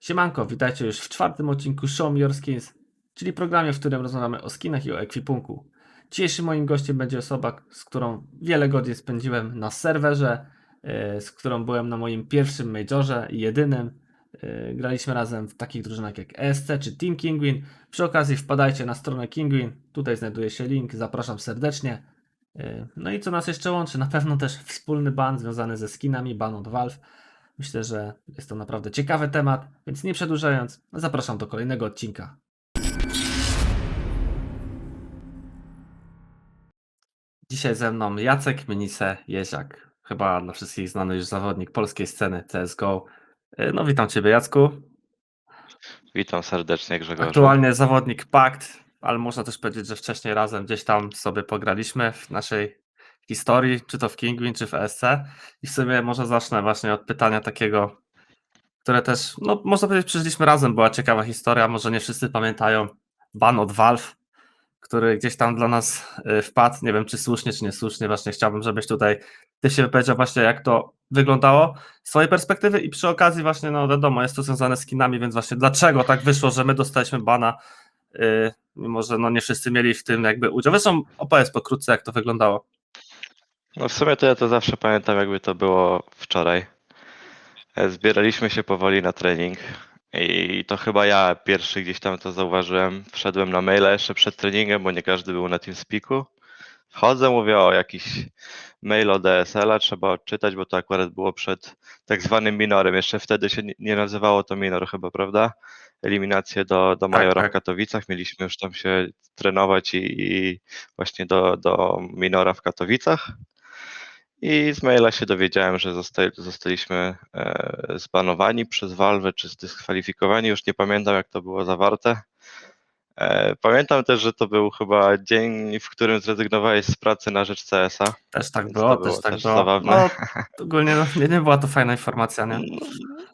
Siemanko, witajcie już w czwartym odcinku Show Me Your Skins, czyli programie, w którym rozmawiamy o skinach i o ekwipunku. Dzisiejszym moim gościem będzie osoba, z którą wiele godzin spędziłem na serwerze, z którą byłem na moim pierwszym majorze i jedynym. Graliśmy razem w takich drużynach jak ESC czy Team Kinguin. Przy okazji wpadajcie na stronę Kinguin, tutaj znajduje się link, zapraszam serdecznie. No i co nas jeszcze łączy? Na pewno też wspólny ban związany ze skinami, ban od Valve. Myślę, że jest to naprawdę ciekawy temat, więc nie przedłużając, zapraszam do kolejnego odcinka. Dzisiaj ze mną Jacek Minise-Jeziak, chyba dla wszystkich znany już zawodnik polskiej sceny CSGO. No witam Ciebie, Jacku. Witam serdecznie, Grzegorzu. Aktualnie zawodnik Pact, ale można też powiedzieć, że wcześniej razem gdzieś tam sobie pograliśmy w naszej historii, czy to w Kinguin, czy w ESC. I w sumie może zacznę właśnie od pytania takiego, które też, no można powiedzieć, przeżyliśmy razem, była ciekawa historia, może nie wszyscy pamiętają ban od Valve, który gdzieś tam dla nas wpadł, nie wiem czy słusznie, czy niesłusznie, właśnie chciałbym, żebyś tutaj ty się wypowiedział właśnie jak to wyglądało z swojej perspektywy i przy okazji właśnie, no wiadomo, jest to związane z kinami, więc właśnie dlaczego tak wyszło, że my dostaliśmy bana, mimo że no nie wszyscy mieli w tym jakby udział. Zresztą opowiedz pokrótce jak to wyglądało. No w sumie to ja to zawsze pamiętam, jakby to było wczoraj. Zbieraliśmy się powoli na trening i to chyba ja pierwszy gdzieś tam to zauważyłem. Wszedłem na maila jeszcze przed treningiem, bo nie każdy był na TeamSpeaku. Wchodzę, mówię o jakiś mail od DSL-a, trzeba odczytać, bo to akurat było przed tak zwanym minorem. Jeszcze wtedy się nie nazywało to minor chyba, prawda? Eliminację do Majora tak. w Katowicach. Mieliśmy już tam się trenować i właśnie do minora w Katowicach. I z maila się dowiedziałem, że zostaliśmy zbanowani przez Valve, czy zdyskwalifikowani. Już nie pamiętam, jak to było zawarte. Pamiętam też, że to był chyba dzień, w którym zrezygnowałeś z pracy na rzecz CS-a. Też tak Więc było, to było też było. zabawne. No ogólnie no, nie była to fajna informacja, nie?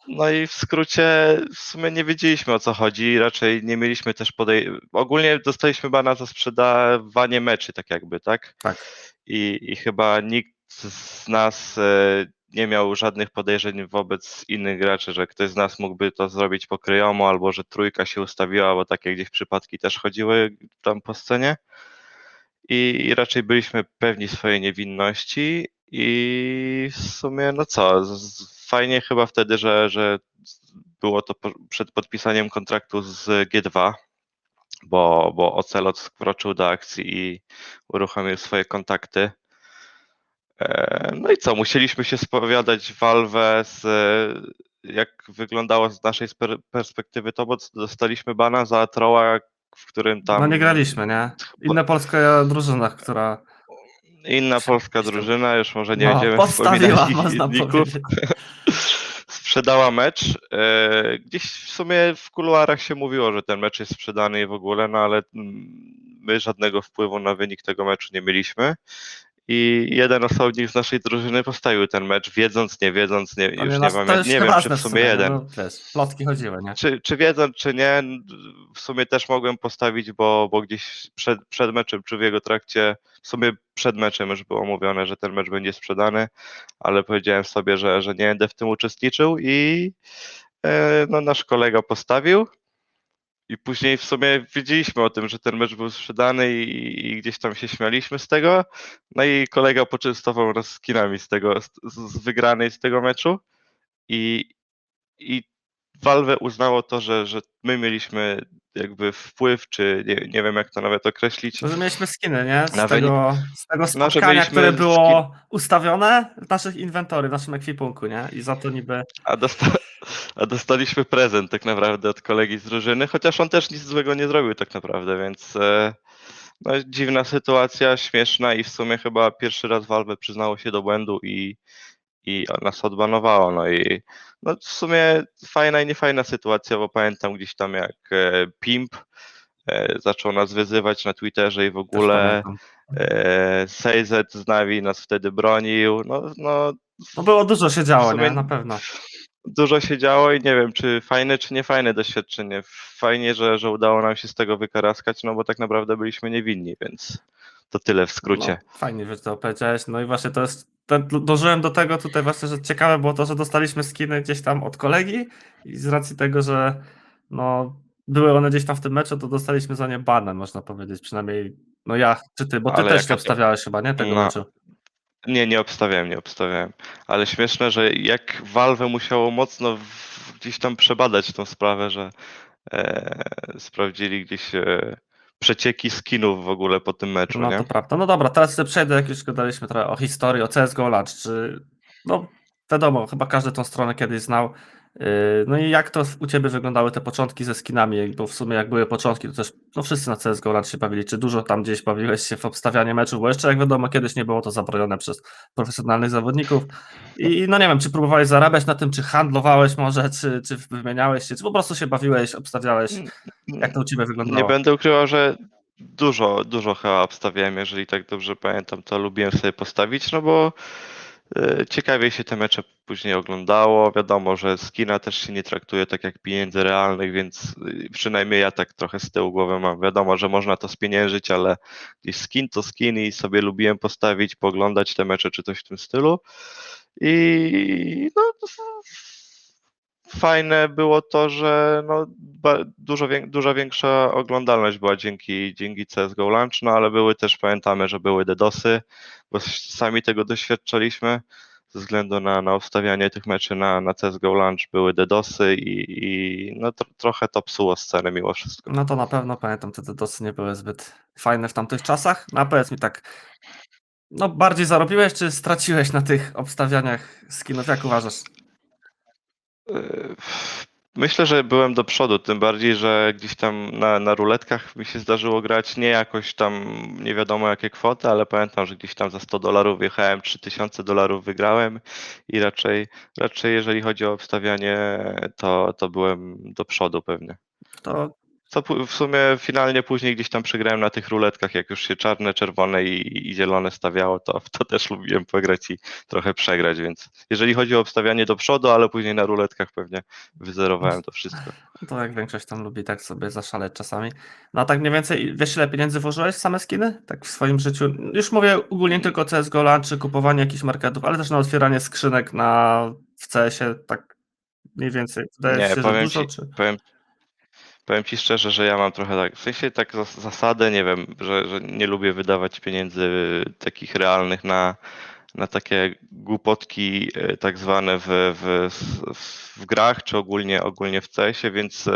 No i w skrócie w sumie nie wiedzieliśmy, o co chodzi, raczej nie mieliśmy też ogólnie dostaliśmy bana za sprzedawanie meczy, tak jakby, tak? Tak. I chyba nikt z nas nie miał żadnych podejrzeń wobec innych graczy, że ktoś z nas mógłby to zrobić po kryjomu, albo że trójka się ustawiła, bo takie gdzieś przypadki też chodziły tam po scenie. I raczej byliśmy pewni swojej niewinności i w sumie no co, fajnie chyba wtedy, że było to przed podpisaniem kontraktu z G2, bo Ocelot wkroczył do akcji i uruchomił swoje kontakty. No i co, musieliśmy się spowiadać Valve jak wyglądało z naszej perspektywy to, bo dostaliśmy bana za trolla, w którym tam... No nie graliśmy, nie? Inna polska drużyna, która... Inna polska drużyna, już może nie No, będziemy podstawiła, wspominać ich można ników. powiedzieć. Sprzedała mecz. Gdzieś w sumie w kuluarach się mówiło, że ten mecz jest sprzedany i w ogóle, no ale my żadnego wpływu na wynik tego meczu nie mieliśmy. I jeden osobnik z naszej drużyny postawił ten mecz, wiedząc, nie wiedząc, nie, No już nie, nie nas, to pamiętam, już nie wiem, czy nieważne w sumie nie? jeden. No, wiesz, plotki chodziły, nie? Czy wiedząc, czy nie, w sumie też mogłem postawić, bo gdzieś przed meczem, czy w jego trakcie, w sumie przed meczem już było mówione, że ten mecz będzie sprzedany, ale powiedziałem sobie, że nie będę w tym uczestniczył i no, nasz kolega postawił. I później w sumie wiedzieliśmy o tym, że ten mecz był sprzedany i gdzieś tam się śmialiśmy z tego. No i kolega poczęstował nas skinami z wygranej z tego meczu. I Valve uznało to, że my mieliśmy jakby wpływ, czy nie wiem jak to nawet określić. To, że mieliśmy skiny, nie? Na Z tego No, że spotkania, mieliśmy które było ustawione w naszych inwentory, w naszym ekwipunku, nie? I za to niby... A dostaliśmy prezent tak naprawdę od kolegi z drużyny, chociaż on też nic złego nie zrobił tak naprawdę, więc no, dziwna sytuacja, śmieszna i w sumie chyba pierwszy raz Valve przyznało się do błędu i nas odbanowało. No i no, w sumie fajna i niefajna sytuacja, bo pamiętam gdzieś tam jak Pimp zaczął nas wyzywać na Twitterze i w ogóle Sejzet z Navi nas wtedy bronił. No było dużo się działo, sumie, nie? Na pewno. dużo się działo i nie wiem, czy fajne, czy niefajne doświadczenie. Fajnie, że udało nam się z tego wykaraskać, no bo tak naprawdę byliśmy niewinni, więc to tyle w skrócie. No, fajnie, że to opowiedziałeś. No i właśnie to jest, dążyłem do tego tutaj właśnie, że ciekawe było to, że dostaliśmy skiny gdzieś tam od kolegi i z racji tego, że no, były one gdzieś tam w tym meczu, to dostaliśmy za nie banę, można powiedzieć, przynajmniej no ja czy ty, bo ty Ale też nie jaka to... obstawiałeś chyba, nie, tego No, meczu. nie obstawiałem, nie obstawiałem. Ale śmieszne, że jak Valve musiało mocno gdzieś tam przebadać tą sprawę, że sprawdzili gdzieś przecieki skinów w ogóle po tym meczu, No nie? to prawda. No dobra, teraz sobie przejdę, jak już gadaliśmy trochę o historii, o CSGO Launch, czy no wiadomo, chyba każdy tą stronę kiedyś znał. No i jak to u Ciebie wyglądały te początki ze skinami, bo w sumie jak były początki, to też no wszyscy na CSGO Launch się bawili, czy dużo tam gdzieś bawiłeś się w obstawianie meczów, bo jeszcze jak wiadomo, kiedyś nie było to zabronione przez profesjonalnych zawodników i no nie wiem, czy próbowałeś zarabiać na tym, czy handlowałeś może, czy wymieniałeś się, czy po prostu się bawiłeś, obstawiałeś, Mm, jak to u Ciebie Nie wyglądało? będę ukrywał, że dużo chyba obstawiałem, jeżeli tak dobrze pamiętam, to lubiłem sobie postawić, no bo ciekawie się te mecze później oglądało. Wiadomo, że skina też się nie traktuje tak jak pieniędzy realnych, więc przynajmniej ja tak trochę z tyłu głowy mam. Wiadomo, że można to spieniężyć, ale gdzieś skin to skin i sobie lubiłem postawić, poglądać te mecze czy coś w tym stylu. I no, fajne było to, że no, dużo większa oglądalność była dzięki CSGO Launch, no ale były też, pamiętamy, że były DDoSy, bo sami tego doświadczaliśmy ze względu na ustawianie tych meczy na CSGO Launch były DDoSy i no, trochę to psuło scenę mimo wszystko. No to na pewno pamiętam, te DDoSy nie były zbyt fajne w tamtych czasach. No a powiedz mi tak, no bardziej zarobiłeś czy straciłeś na tych obstawianiach skinów? Jak uważasz? Yy, Myślę, że byłem do przodu, tym bardziej, że gdzieś tam na ruletkach mi się zdarzyło grać nie jakoś tam nie wiadomo jakie kwoty, ale pamiętam, że gdzieś tam za $100 wjechałem, $3000 wygrałem i raczej jeżeli chodzi o obstawianie, to byłem do przodu pewnie. To Co w sumie finalnie później gdzieś tam przegrałem na tych ruletkach, jak już się czarne, czerwone i zielone stawiało, to w to też lubiłem pograć i trochę przegrać, więc jeżeli chodzi o obstawianie do przodu, ale później na ruletkach pewnie wyzerowałem to wszystko. to jak większość tam lubi tak sobie zaszaleć czasami. No a tak mniej więcej, wiesz ile pieniędzy włożyłeś w same skiny? Tak w swoim życiu? Już mówię ogólnie tylko o CSGO Launch, czy kupowanie jakichś marketów, ale też na otwieranie skrzynek w CS-ie, tak mniej więcej. Wydaje ci Nie, się, że dużo, czy... powiem ci szczerze, że ja mam trochę tak, w sensie tak zasadę, nie wiem, że nie lubię wydawać pieniędzy takich realnych na takie głupotki tak zwane w grach, czy ogólnie w CS-ie, więc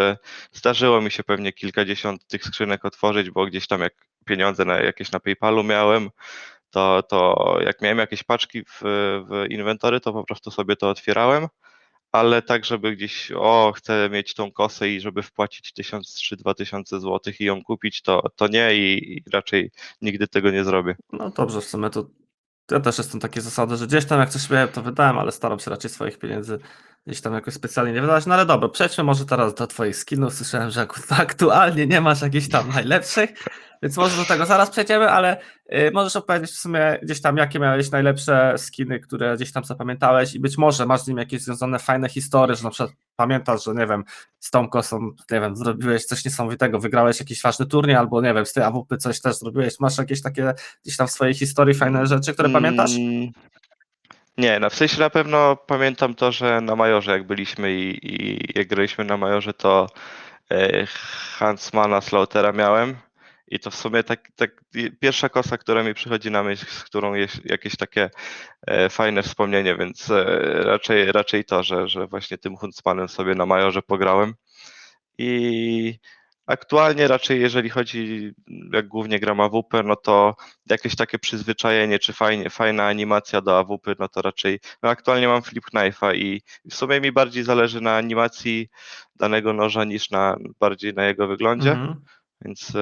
zdarzyło mi się pewnie kilkadziesiąt tych skrzynek otworzyć, bo gdzieś tam jak pieniądze jakieś na PayPalu miałem, to jak miałem jakieś paczki w inwentory, to po prostu sobie to otwierałem, ale tak, żeby gdzieś, chcę mieć tą kosę i żeby wpłacić 1000 czy 2000 złotych i ją kupić, to nie i raczej nigdy tego nie zrobię. No dobrze, w sumie to ja też jestem takiej zasady, że gdzieś tam jak coś miałem, to wydałem, ale staram się raczej swoich pieniędzy gdzieś tam jakoś specjalnie nie wydawać. No ale dobra, przejdźmy może teraz do twoich skinów. Słyszałem, że aktualnie nie masz jakichś tam najlepszych, więc może do tego zaraz przejdziemy, ale możesz opowiedzieć w sumie gdzieś tam, jakie miałeś najlepsze skiny, które gdzieś tam zapamiętałeś i być może masz z nim jakieś związane fajne historie, że na przykład pamiętasz, że nie wiem, z tą kosą, nie wiem, zrobiłeś coś niesamowitego, wygrałeś jakiś ważny turniej, albo nie wiem, z tej AWP coś też zrobiłeś. Masz jakieś takie gdzieś tam w swojej historii fajne rzeczy, które pamiętasz? Mm, Nie, w sensie na pewno pamiętam to, że na Majorze jak byliśmy i jak graliśmy na Majorze, to Huntsmana Slaughtera miałem i to w sumie tak pierwsza kosa, która mi przychodzi na myśl, z którą jest jakieś takie fajne wspomnienie, więc raczej to, że właśnie tym Huntsmanem sobie na Majorze pograłem. I aktualnie raczej jeżeli chodzi, jak głównie gram AWP, no to jakieś takie przyzwyczajenie, czy fajna animacja do AWP, no to raczej, no aktualnie mam Flip Knife'a i w sumie mi bardziej zależy na animacji danego noża niż bardziej na jego wyglądzie, Mhm. więc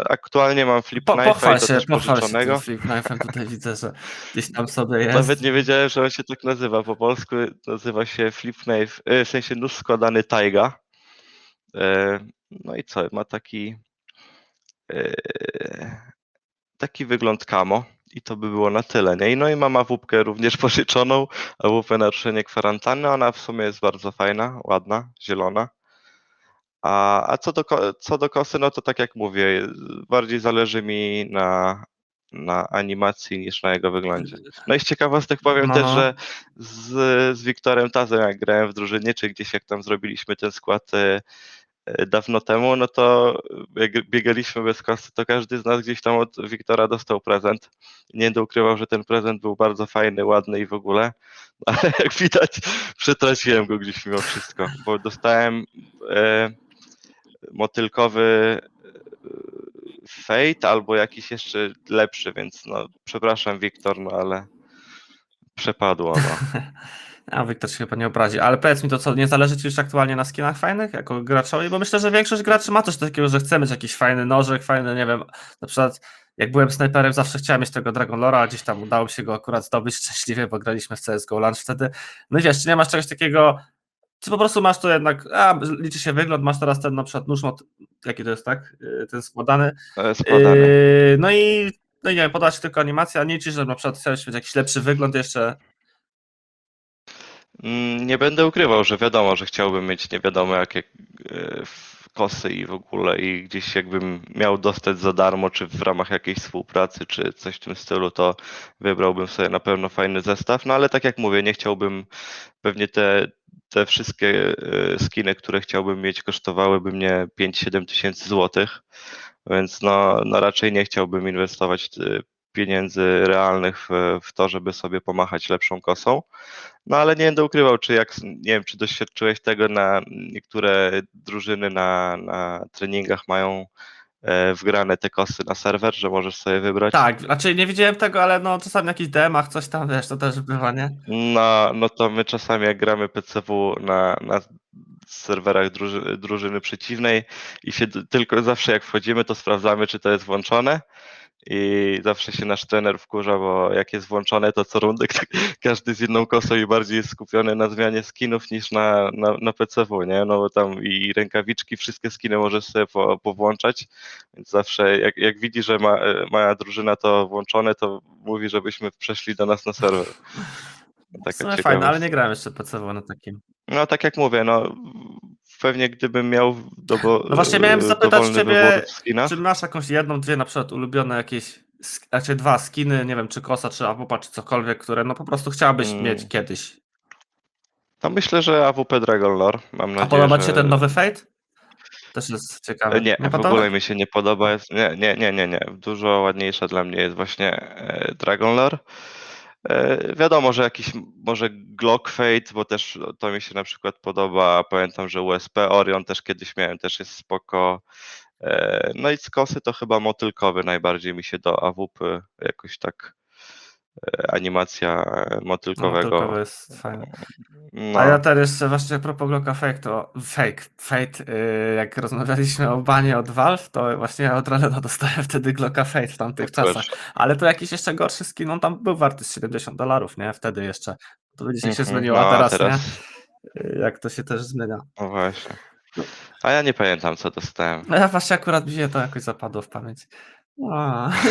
aktualnie mam Flip Knife'a i to też Pochwal się tym pożyczonego. Flip Knife'em, tutaj widzę, że gdzieś tam sobie Nawet jest. nie wiedziałem, że on się tak nazywa. Po polsku nazywa się Flip Knife, w sensie nóż składany Taiga. No i co, ma e, taki wygląd camo I to by było na tyle, nie? No i mam AWP-kę również pożyczoną, AWP na ruszenie kwarantanny, ona w sumie jest bardzo fajna, ładna, zielona. A co do kosy, no to tak jak mówię, bardziej zależy mi na animacji niż na jego wyglądzie. No i z ciekawostek powiem No, też, no. że z Wiktorem Tazem, jak grałem w drużynie, czy gdzieś jak tam zrobiliśmy ten skład dawno temu, no to jak biegaliśmy bez kosy, to każdy z nas gdzieś tam od Wiktora dostał prezent. Nie będę ukrywał, że ten prezent był bardzo fajny, ładny i w ogóle, ale jak widać, przetraciłem go gdzieś mimo wszystko, bo dostałem motylkowy Fate albo jakiś jeszcze lepszy, więc no przepraszam Wiktor, no ale przepadło, no. A Wiktor się chyba nie obrazi, ale powiedz mi to co, nie zależy ci już aktualnie na skinach fajnych jako graczowi? Bo myślę, że większość graczy ma coś takiego, że chce mieć jakiś fajny nożek, fajny, nie wiem, na przykład jak byłem snajperem zawsze chciałem mieć tego Dragon Lora, a gdzieś tam udało mi się go akurat zdobyć szczęśliwie, bo graliśmy w CSGO Launch wtedy. No i wiesz, czy nie masz czegoś takiego, czy po prostu masz to jednak, liczy się wygląd, masz teraz ten na przykład nóż, jaki to jest, tak? Ten składany. Składany. No i nie wiem, podoba się tylko animacja, a nie liczysz, że na przykład chciałeś mieć jakiś lepszy wygląd jeszcze. Nie będę ukrywał, że wiadomo, że chciałbym mieć nie wiadomo jakie kosy i w ogóle i gdzieś jakbym miał dostać za darmo, czy w ramach jakiejś współpracy, czy coś w tym stylu, to wybrałbym sobie na pewno fajny zestaw, no ale tak jak mówię, nie chciałbym, pewnie te wszystkie skiny, które chciałbym mieć, kosztowałyby mnie 5-7 tysięcy złotych, więc no raczej nie chciałbym inwestować pieniędzy realnych w to, żeby sobie pomachać lepszą kosą. No ale nie będę ukrywał, nie wiem, czy doświadczyłeś tego, niektóre drużyny na treningach mają wgrane te kosy na serwer, że możesz sobie wybrać. Tak, znaczy nie widziałem tego, ale no czasami na jakichś demach coś tam, wiesz, to też bywa, nie? No to my czasami jak gramy PCW na serwerach drużyny przeciwnej i tylko zawsze jak wchodzimy, to sprawdzamy, czy to jest włączone. I zawsze się nasz trener wkurza, bo jak jest włączone, to co rundę każdy z inną kosą i bardziej jest skupiony na zmianie skinów niż na PCW, nie? No bo tam i rękawiczki, wszystkie skiny możesz sobie powłączać, więc zawsze jak widzi, że ma drużyna to włączone, to mówi, żebyśmy przeszli do nas na serwer. W Taka sumie fajne, ale nie ciekawostka. grałem jeszcze PCW na takim. No tak jak mówię, no pewnie gdybym miał No właśnie miałem zapytać dowolny wybór ciebie, w skinach. czy masz jakąś jedną, dwie na przykład ulubione jakieś, znaczy dwa skiny, nie wiem, czy kosa, czy AWP, czy cokolwiek, które no po prostu chciałbyś mieć kiedyś. No myślę, że AWP Dragon Lore. Mam A nadzieję, podoba ci się że ten nowy Fate? Też jest ciekawy. nie, Nie w podoba? ogóle mi się nie podoba. Nie. Dużo ładniejsza dla mnie jest właśnie Dragon Lore. Wiadomo, że jakiś może Glock Fate, bo też to mi się na przykład podoba. Pamiętam, że USP Orion też kiedyś miałem, też jest spoko. No i z kosy to chyba motylkowy najbardziej mi się do AWP jakoś tak animacja No, motylkowego. tylko jest fajne. A ja No, teraz jeszcze właśnie a propos Glocka Fake, to Fate, jak rozmawialiśmy o banie od Valve, to właśnie ja od Ralena dostałem wtedy Glocka Fate w tamtych czasach. proszę. Ale to jakiś jeszcze gorszy skin, on tam był warty z $70, nie? Wtedy jeszcze. To widzisz jak się zmieniło, No a a teraz nie? teraz, Jak to się też zmienia. no właśnie. A ja nie pamiętam, co dostałem. No ja właśnie akurat mi się to jakoś zapadło w pamięć.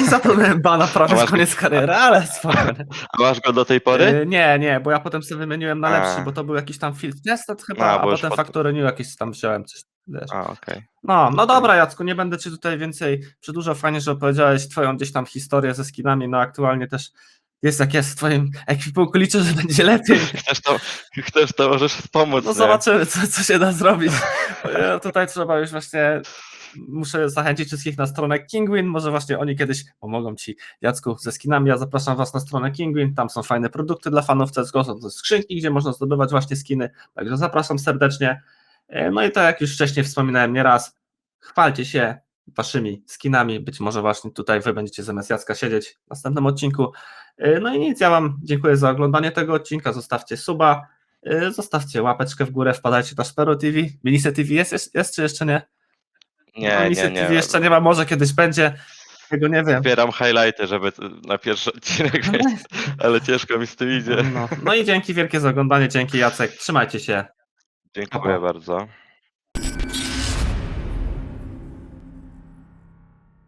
I zapomniałem bana prawie A w masz go- koniec kariery, ale spokojnie. A masz go do tej pory? Nie, bo ja potem sobie wymieniłem na lepszy, A. bo to był jakiś tam Field Tested chyba, a Bo już potem Factory New jakiś tam wziąłem coś, wiesz. okej. No Okej. dobra Jacku, nie będę ci tutaj więcej przedłużał, fajnie, że opowiedziałeś twoją gdzieś tam historię ze skinami, no aktualnie też jest jak jest w twoim ekwipunku, liczę, że będzie lepiej. Chcesz, to możesz pomóc, No nie? zobaczymy, co się da zrobić. Tutaj trzeba już właśnie, muszę zachęcić wszystkich na stronę Kinguin, może właśnie oni kiedyś pomogą ci, Jacku, ze skinami. Ja zapraszam was na stronę Kinguin, tam są fajne produkty dla fanów CSGO, są to skrzynki, gdzie można zdobywać właśnie skiny, także zapraszam serdecznie. No i tak jak już wcześniej wspominałem nieraz, chwalcie się waszymi skinami, być może właśnie tutaj wy będziecie zamiast Jacka siedzieć w następnym odcinku. No i nic, ja wam dziękuję za oglądanie tego odcinka, zostawcie suba, zostawcie łapeczkę w górę, wpadajcie na Spero TV. Minise TV jest czy jeszcze nie? No, Minise TV jeszcze nie ma, może kiedyś będzie, tego nie wiem. Zbieram highlighty, żeby na pierwszy odcinek mieć, ale ciężko mi z tym idzie. No i dzięki wielkie za oglądanie, dzięki Jacek, trzymajcie się. Dziękuję bardzo.